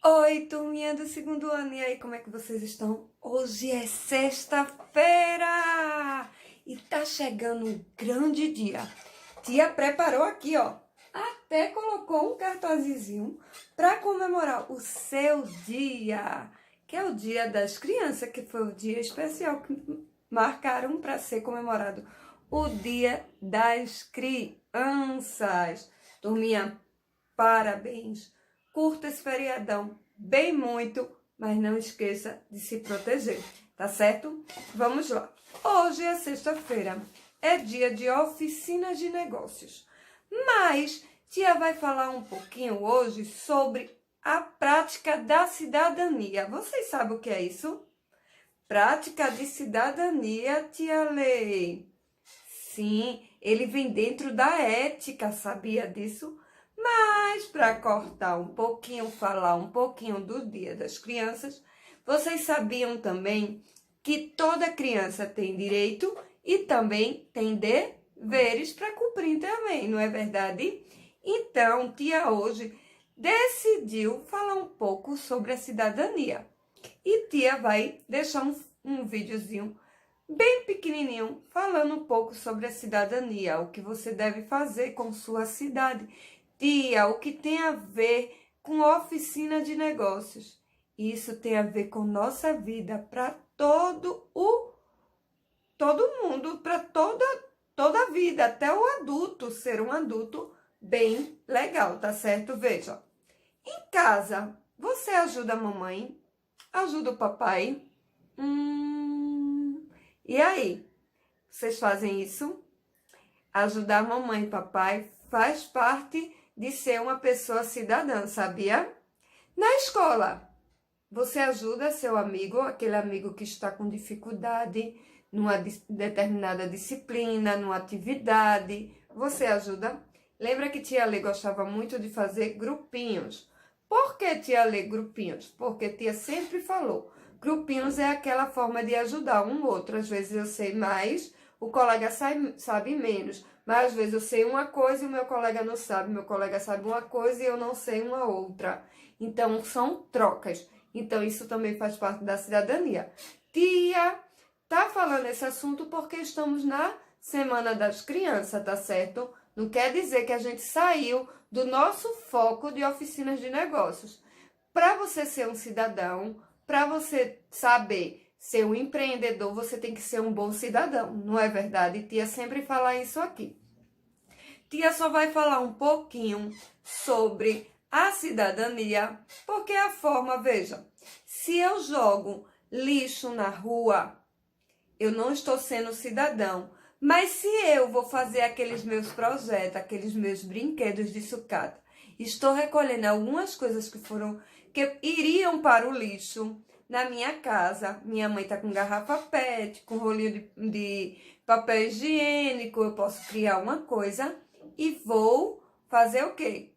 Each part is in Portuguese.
Oi, turminha do segundo ano, e aí, como é que vocês estão? Hoje é sexta-feira e tá chegando um grande dia. Tia preparou aqui, ó, até colocou um cartazizinho para comemorar o seu dia, que é o Dia das Crianças, que foi o dia especial que marcaram para ser comemorado, o Dia das Crianças. Turminha, parabéns! Curta esse feriadão bem muito, mas não esqueça de se proteger, tá certo? Vamos lá. Hoje é sexta-feira, é dia de oficinas de negócios. Mas tia vai falar um pouquinho hoje sobre a prática da cidadania. Vocês sabem o que é isso? Prática de cidadania, tia Lei. Sim, ele vem dentro da ética, sabia disso? Mas para cortar um pouquinho, falar um pouquinho do Dia das Crianças, vocês sabiam também que toda criança tem direito e também tem deveres para cumprir também, não é verdade? Então, tia hoje decidiu falar um pouco sobre a cidadania. E tia vai deixar um videozinho bem pequenininho, falando um pouco sobre a cidadania, o que você deve fazer com sua cidade. Tia, o que tem a ver com oficina de negócios? Isso tem a ver com nossa vida para todo mundo, para toda a vida, até o adulto ser um adulto bem legal, tá certo? Veja, em casa, você ajuda a mamãe? Ajuda o papai? E aí? Vocês fazem isso? Ajudar a mamãe e papai faz parte de ser uma pessoa cidadã, sabia? Na escola, você ajuda seu amigo, aquele amigo que está com dificuldade numa determinada disciplina, numa atividade. Você ajuda? Lembra que tia Lê gostava muito de fazer grupinhos. Por que tia Lê grupinhos? Porque tia sempre falou, grupinhos é aquela forma de ajudar um outro. Às vezes eu sei mais, o colega sabe menos. Mas às vezes eu sei uma coisa e o meu colega não sabe. Meu colega sabe uma coisa e eu não sei uma outra. Então, são trocas. Então, isso também faz parte da cidadania. Tia, tá falando esse assunto porque estamos na Semana das Crianças, tá certo? Não quer dizer que a gente saiu do nosso foco de oficinas de negócios. Para você ser um cidadão, para você saber ser um empreendedor, você tem que ser um bom cidadão, não é verdade? Tia sempre fala isso aqui. Tia só vai falar um pouquinho sobre a cidadania, porque a forma, veja, se eu jogo lixo na rua, eu não estou sendo cidadão. Mas se eu vou fazer aqueles meus projetos, aqueles meus brinquedos de sucata, estou recolhendo algumas coisas que iriam para o lixo na minha casa. Minha mãe está com garrafa PET, com rolinho de papel higiênico, eu posso criar uma coisa e vou fazer o quê?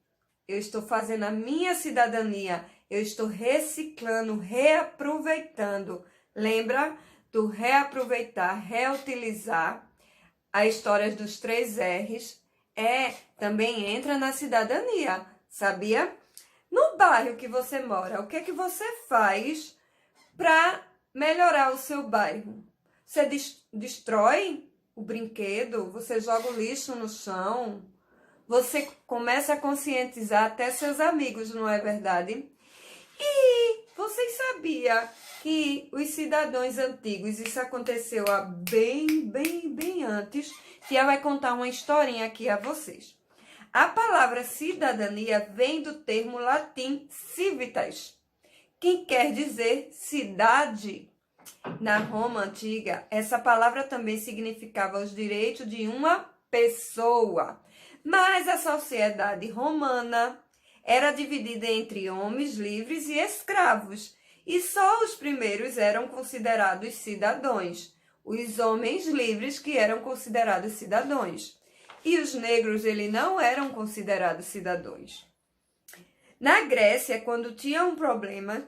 Eu estou fazendo a minha cidadania, eu estou reciclando, reaproveitando. Lembra do reaproveitar, reutilizar? A história dos 3 R's também entra na cidadania, sabia? No bairro que você mora, o que é que você faz para melhorar o seu bairro? Você destrói o brinquedo? Você joga o lixo no chão? Você começa a conscientizar até seus amigos, não é verdade? E vocês sabiam que os cidadãos antigos, isso aconteceu há bem antes, Tia vai contar uma historinha aqui a vocês. A palavra cidadania vem do termo latim civitas, que quer dizer cidade. Na Roma antiga, essa palavra também significava os direitos de uma pessoa. Mas a sociedade romana era dividida entre homens livres e escravos, e só os primeiros eram considerados cidadãos, os homens livres que eram considerados cidadãos, e os negros eles não eram considerados cidadãos. Na Grécia, quando tinha um problema,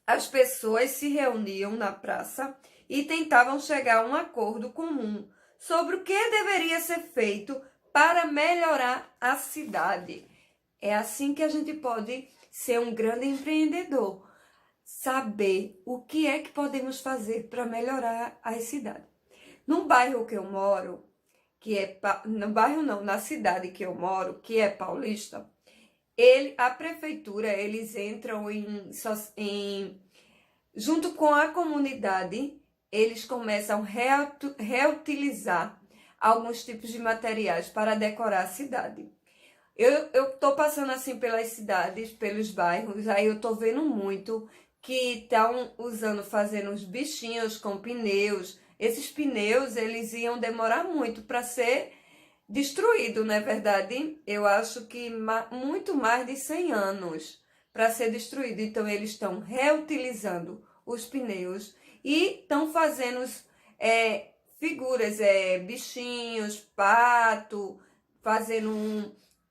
as pessoas se reuniam na praça e tentavam chegar a um acordo comum sobre o que deveria ser feito para melhorar a cidade. É assim que a gente pode ser um grande empreendedor, saber o que é que podemos fazer para melhorar a cidade. No bairro que eu moro, no bairro não, na cidade que eu moro, que é Paulista, a prefeitura, eles entram junto com a comunidade, eles começam a reutilizar alguns tipos de materiais para decorar a cidade. Eu tô passando assim pelas cidades, pelos bairros, aí eu tô vendo muito que estão fazendo os bichinhos com pneus. Esses pneus, eles iam demorar muito para ser destruído, não é verdade? Eu acho que muito mais de 100 anos para ser destruído. Então, eles estão reutilizando os pneus e estão fazendo figuras, bichinhos, pato,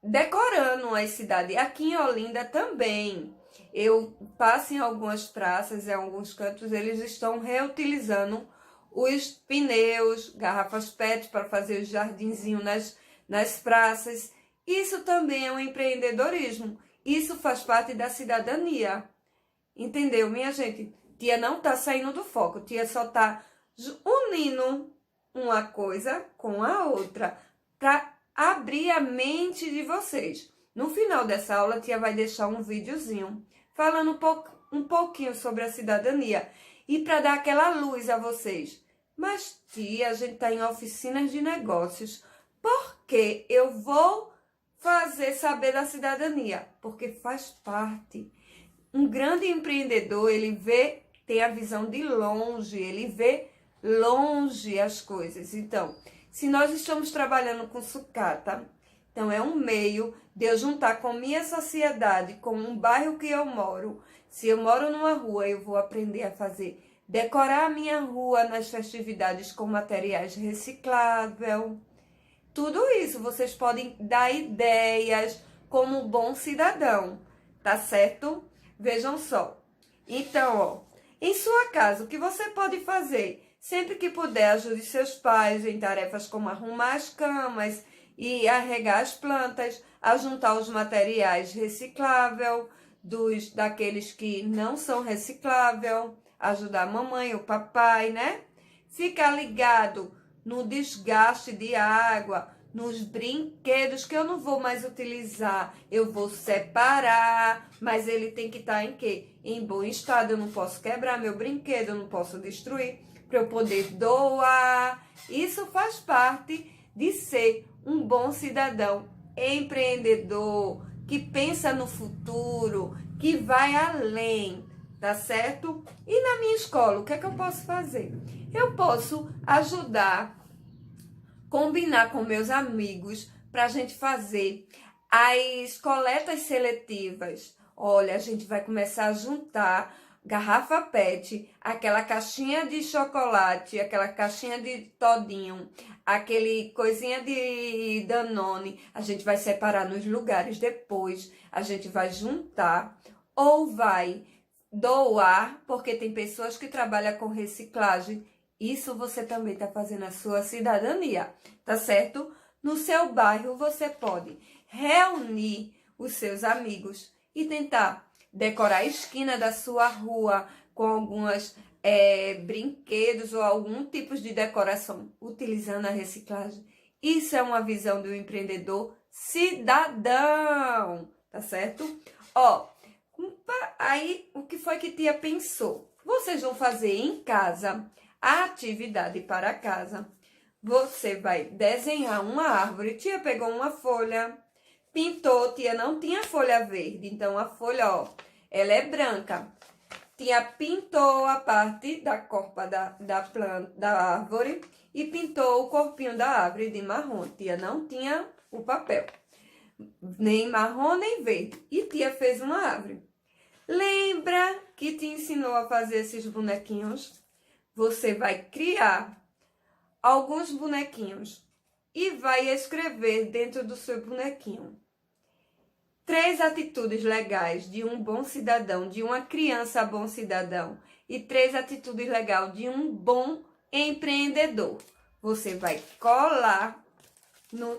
decorando a cidade. Aqui em Olinda também. Eu passo em algumas praças, em alguns cantos, eles estão reutilizando os pneus, garrafas PET para fazer o jardinzinho nas praças. Isso também é um empreendedorismo. Isso faz parte da cidadania. Entendeu, minha gente? Tia não está saindo do foco. Tia só está unindo uma coisa com a outra para abrir a mente de vocês. No final dessa aula, tia vai deixar um videozinho falando um pouquinho sobre a cidadania e para dar aquela luz a vocês. Mas, tia, a gente está em oficinas de negócios. Por que eu vou saber da cidadania? Porque faz parte. Um grande empreendedor, tem a visão de longe, ele vê longe as coisas. Então, se nós estamos trabalhando com sucata, então é um meio de eu juntar com minha sociedade, com um bairro que eu moro. Se eu moro numa rua, eu vou aprender a decorar a minha rua nas festividades com materiais recicláveis. Tudo isso vocês podem dar ideias como bom cidadão, tá certo? Vejam só. Então, ó, em sua casa, o que você pode fazer? Sempre que puder, ajude seus pais em tarefas como arrumar as camas e a regar as plantas, a juntar os materiais recicláveis daqueles que não são recicláveis, ajudar a mamãe, o papai, né? Ficar ligado no desgaste de água, nos brinquedos que eu não vou mais utilizar, eu vou separar, mas ele tem que estar em quê? Em bom estado, eu não posso quebrar meu brinquedo, eu não posso destruir, para eu poder doar. Isso faz parte de ser um bom cidadão, empreendedor, que pensa no futuro, que vai além, tá certo? E na minha escola, o que é que eu posso fazer? Eu posso ajudar, combinar com meus amigos para a gente fazer as coletas seletivas. Olha, a gente vai começar a juntar garrafa PET, aquela caixinha de chocolate, aquela caixinha de todinho, aquele coisinha de Danone. A gente vai separar nos lugares depois, a gente vai juntar ou vai doar, porque tem pessoas que trabalham com reciclagem. Isso você também está fazendo a sua cidadania, tá certo? No seu bairro você pode reunir os seus amigos e tentar decorar a esquina da sua rua com alguns brinquedos ou algum tipo de decoração utilizando a reciclagem. Isso é uma visão do empreendedor cidadão, tá certo? Ó, aí o que foi que tia pensou? Vocês vão fazer em casa a atividade para casa. Você vai desenhar uma árvore. Tia pegou uma folha, pintou. Tia não tinha folha verde, então a folha, ó, ela é branca. Tia pintou a parte da corpa da planta, da árvore e pintou o corpinho da árvore de marrom. Tia não tinha o papel, nem marrom nem verde. E tia fez uma árvore. Lembra que te ensinou a fazer esses bonequinhos? Você vai criar alguns bonequinhos e vai escrever dentro do seu bonequinho 3 atitudes legais de um bom cidadão, de uma criança bom cidadão, e 3 atitudes legais de um bom empreendedor. Você vai colar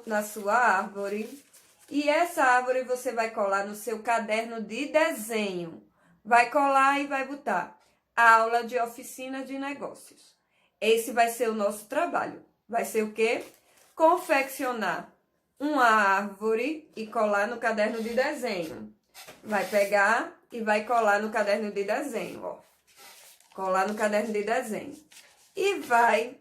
na sua árvore E essa árvore você vai colar no seu caderno de desenho. Vai colar e vai botar aula de oficina de negócios. Esse vai ser o nosso trabalho. Vai ser o quê? Confeccionar uma árvore e colar no caderno de desenho. Vai pegar e vai colar no caderno de desenho, ó. Colar no caderno de desenho. E vai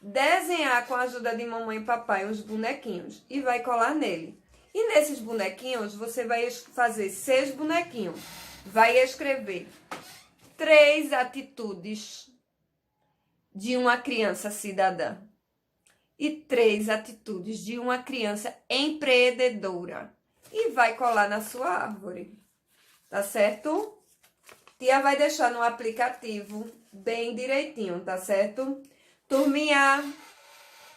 desenhar com a ajuda de mamãe e papai uns bonequinhos. E vai colar nele. E nesses bonequinhos, você vai fazer 6 bonequinhos. Vai escrever 3 atitudes de uma criança cidadã. E 3 atitudes de uma criança empreendedora. E vai colar na sua árvore. Tá certo? Tia vai deixar no aplicativo bem direitinho, tá certo? Turminha,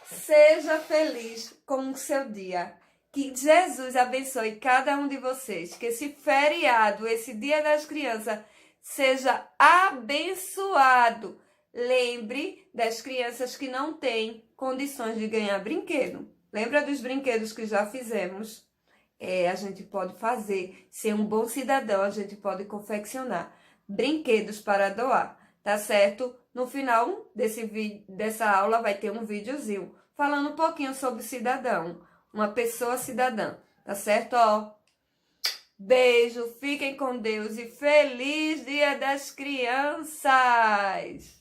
seja feliz com o seu dia. Que Jesus abençoe cada um de vocês. Que esse feriado, esse Dia das Crianças, seja abençoado. Lembre das crianças que não têm condições de ganhar brinquedo. Lembra dos brinquedos que já fizemos? A gente pode fazer. Ser um bom cidadão, a gente pode confeccionar brinquedos para doar, tá certo? No final dessa aula vai ter um videozinho falando um pouquinho sobre o cidadão, uma pessoa cidadã, tá certo? Ó, beijo, fiquem com Deus e feliz Dia das Crianças!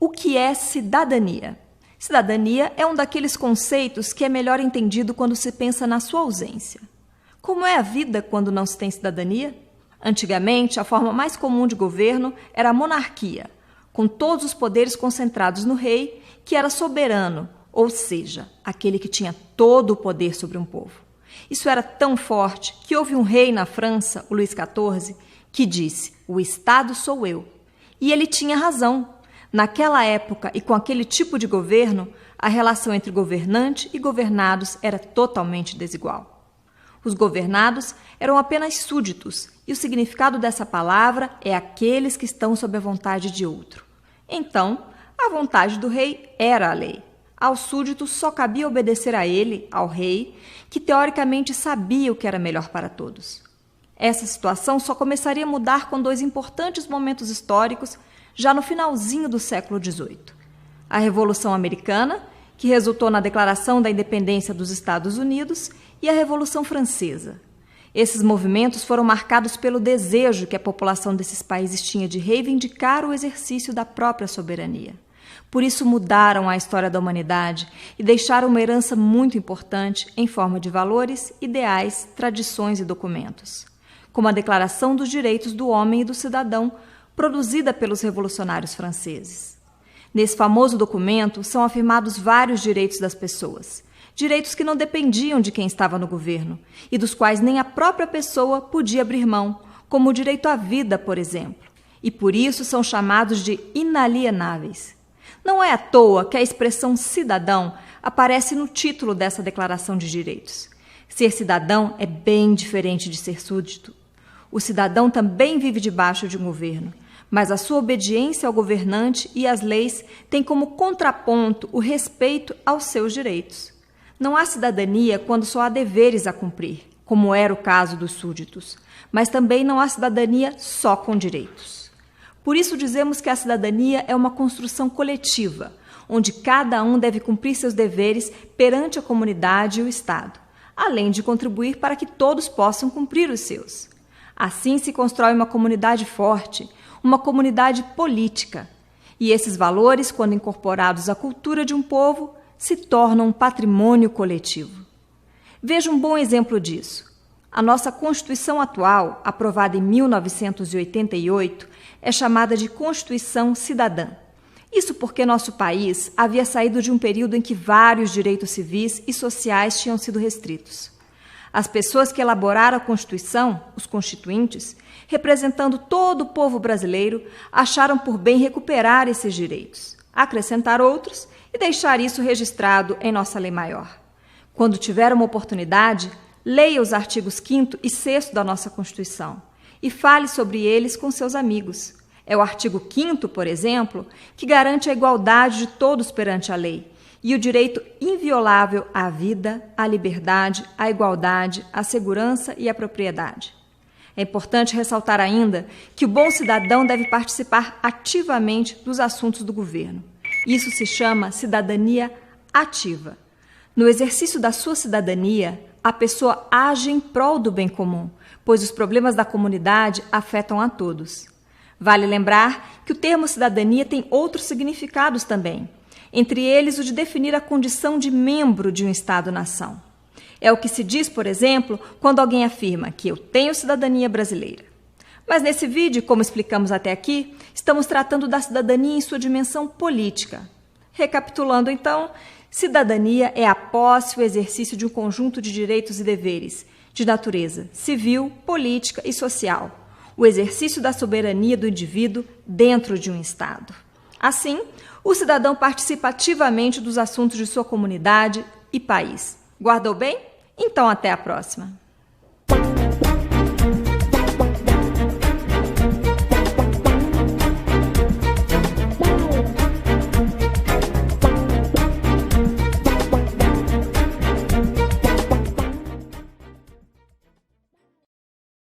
O que é cidadania? Cidadania é um daqueles conceitos que é melhor entendido quando se pensa na sua ausência. Como é a vida quando não se tem cidadania? Antigamente, a forma mais comum de governo era a monarquia, com todos os poderes concentrados no rei, que era soberano, ou seja, aquele que tinha todo o poder sobre um povo. Isso era tão forte que houve um rei na França, o Luís XIV, que disse: "O Estado sou eu." E ele tinha razão. Naquela época e com aquele tipo de governo, a relação entre governante e governados era totalmente desigual. Os governados eram apenas súditos, e o significado dessa palavra é aqueles que estão sob a vontade de outro. Então, a vontade do rei era a lei. Aos súditos só cabia obedecer a ele, ao rei, que teoricamente sabia o que era melhor para todos. Essa situação só começaria a mudar com 2 importantes momentos históricos já no finalzinho do século XVIII. A Revolução Americana, que resultou na Declaração da Independência dos Estados Unidos, e a Revolução Francesa. Esses movimentos foram marcados pelo desejo que a população desses países tinha de reivindicar o exercício da própria soberania. Por isso mudaram a história da humanidade e deixaram uma herança muito importante em forma de valores, ideais, tradições e documentos, como a Declaração dos Direitos do Homem e do Cidadão, produzida pelos revolucionários franceses. Nesse famoso documento são afirmados vários direitos das pessoas, direitos que não dependiam de quem estava no governo e dos quais nem a própria pessoa podia abrir mão, como o direito à vida, por exemplo, e por isso são chamados de inalienáveis. Não é à toa que a expressão cidadão aparece no título dessa Declaração de Direitos. Ser cidadão é bem diferente de ser súdito. O cidadão também vive debaixo de um governo, mas a sua obediência ao governante e às leis tem como contraponto o respeito aos seus direitos. Não há cidadania quando só há deveres a cumprir, como era o caso dos súditos, mas também não há cidadania só com direitos. Por isso dizemos que a cidadania é uma construção coletiva, onde cada um deve cumprir seus deveres perante a comunidade e o Estado, além de contribuir para que todos possam cumprir os seus. Assim se constrói uma comunidade forte, uma comunidade política. E esses valores, quando incorporados à cultura de um povo, se tornam um patrimônio coletivo. Veja um bom exemplo disso. A nossa Constituição atual, aprovada em 1988, é chamada de Constituição Cidadã. Isso porque nosso país havia saído de um período em que vários direitos civis e sociais tinham sido restritos. As pessoas que elaboraram a Constituição, os constituintes, representando todo o povo brasileiro, acharam por bem recuperar esses direitos, acrescentar outros e deixar isso registrado em nossa lei maior. Quando tiver uma oportunidade, leia os artigos 5º e 6º da nossa Constituição e fale sobre eles com seus amigos. É o artigo 5º, por exemplo, que garante a igualdade de todos perante a lei e o direito inviolável à vida, à liberdade, à igualdade, à segurança e à propriedade. É importante ressaltar ainda que o bom cidadão deve participar ativamente dos assuntos do governo. Isso se chama cidadania ativa. No exercício da sua cidadania, a pessoa age em prol do bem comum, pois os problemas da comunidade afetam a todos. Vale lembrar que o termo cidadania tem outros significados também, entre eles o de definir a condição de membro de um Estado-nação. É o que se diz, por exemplo, quando alguém afirma que eu tenho cidadania brasileira. Mas nesse vídeo, como explicamos até aqui, estamos tratando da cidadania em sua dimensão política. Recapitulando então, cidadania é a posse e o exercício de um conjunto de direitos e deveres, de natureza civil, política e social. O exercício da soberania do indivíduo dentro de um Estado. Assim, o cidadão participa ativamente dos assuntos de sua comunidade e país. Guardou bem? Então até a próxima!